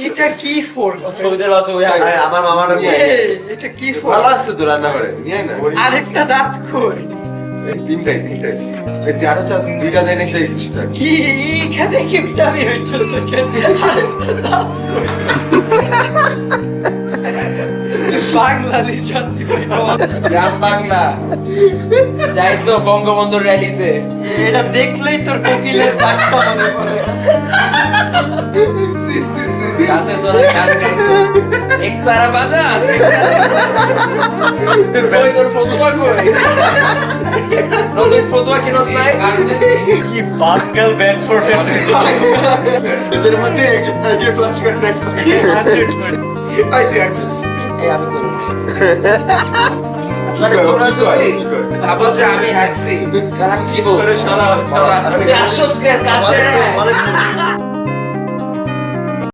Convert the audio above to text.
এটা কি ফোন? আমার মামার এটা কি ফোন? ভালো আছে তো রান্না করে নিয়ে না আরেকটা দাঁত কই? তিনটাই এই যে আরো চাষ দুইটা দেয় নাকি কি এখানে কিপটামি হইতেছে কেন? আরেকটা দাঁত কই? বাঙালি জাতি ভাই, গ্রাম বাংলা যাই তো বঙ্গবন্ধুর র্যালিতে। এটা দেখলেই তোর কোকিলের বাচ্চা মনে পড়ে। কাছে তোরা গান গাইতো এক তারা বাজা কই তোর ফতুয়া কই নতুন ফতুয়া কিনস নাই কি বাঙ্গাল ব্যান্ড প্রফেশন। এদের মধ্যে একজন আগে ফ্লাশ করে দেখছে আই তুই অ্যাক্সেস এই আমি করি মানে তোরা যদি ভাবো যে আমি হ্যাকছি তাহলে আমি কি বলবো সারা তুই আসছস কেন কাছে